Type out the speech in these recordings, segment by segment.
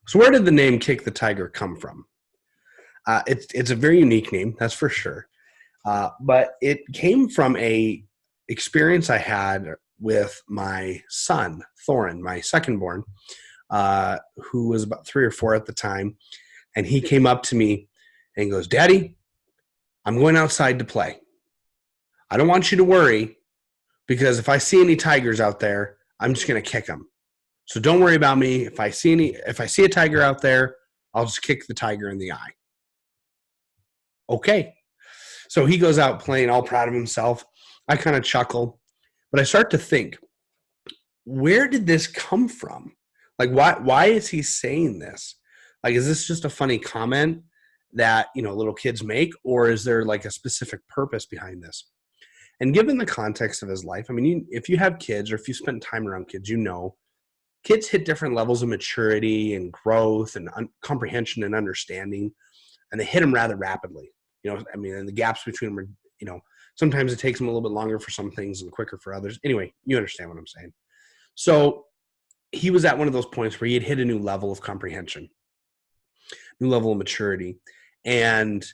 So where did the name Kick the Tiger come from? It's a very unique name, that's for sure. But it came from a experience I had with my son, Thorin, my second born, who was about 3 or 4 at the time. And he came up to me and he goes, "Daddy, I'm going outside to play. I don't want you to worry because if I see any tigers out there, I'm just going to kick them. So don't worry about me. If I see a tiger out there, I'll just kick the tiger in the eye." Okay. So he goes out playing all proud of himself. I kind of chuckle, but I start to think, where did this come from? Like, why is he saying this? Like, is this just a funny comment that, little kids make, or is there like a specific purpose behind this? And given the context of his life, I mean, if you have kids or if you spend time around kids, kids hit different levels of maturity and growth and comprehension and understanding, and they hit them rather rapidly. And the gaps between them are, sometimes it takes them a little bit longer for some things and quicker for others. Anyway, you understand what I'm saying. So he was at one of those points where he had hit a new level of comprehension, new level of maturity. And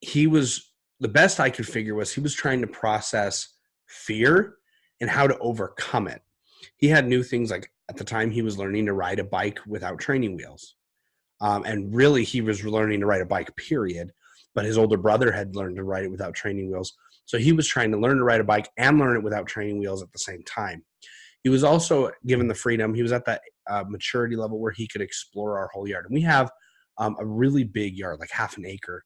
the best I could figure was he was trying to process fear and how to overcome it. He had new things, like at the time he was learning to ride a bike without training wheels. And really he was learning to ride a bike, period. But his older brother had learned to ride it without training wheels. So he was trying to learn to ride a bike and learn it without training wheels at the same time. He was also given the freedom. He was at that maturity level where he could explore our whole yard. And we have a really big yard, like half an acre.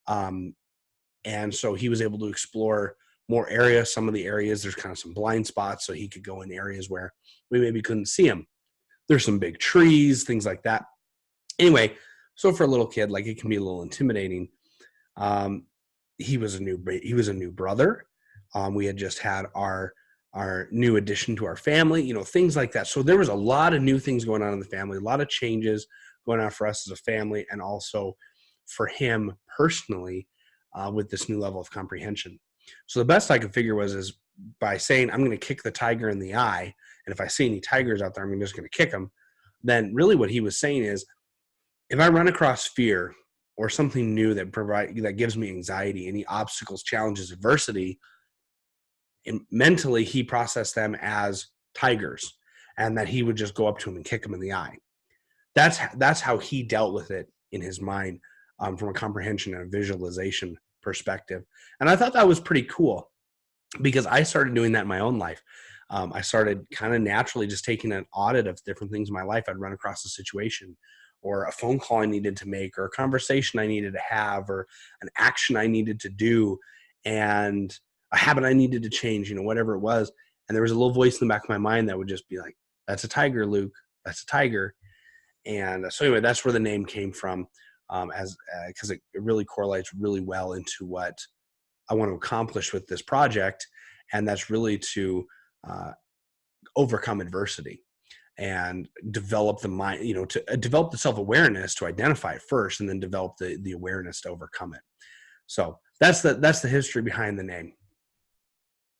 And so he was able to explore more areas. Some of the areas, there's kind of some blind spots, so he could go in areas where we maybe couldn't see him. There's some big trees, things like that. Anyway, so for a little kid, like, it can be a little intimidating. He was a new brother. We had just had our new addition to our family, things like that. So there was a lot of new things going on in the family, a lot of changes going on for us as a family, and also for him personally, with this new level of comprehension. So the best I could figure is by saying, I'm going to kick the tiger in the eye, and if I see any tigers out there, I'm just going to kick them. Then really what he was saying is, if I run across fear or something new that gives me anxiety, any obstacles, challenges, adversity, and mentally he processed them as tigers, and that he would just go up to him and kick him in the eye. That's how he dealt with it in his mind, from a comprehension and a visualization perspective. And I thought that was pretty cool, because I started doing that in my own life. I started kind of naturally just taking an audit of different things in my life. I'd run across a situation, or a phone call I needed to make, or a conversation I needed to have, or an action I needed to do, and a habit I needed to change, whatever it was. And there was a little voice in the back of my mind that would just be like, "That's a tiger, Luke. That's a tiger." And so anyway, that's where the name came from, because it really correlates really well into what I want to accomplish with this project. And that's really to overcome adversity and develop the mind, to develop the self-awareness to identify it first, and then develop the awareness to overcome it. So that's the history behind the name.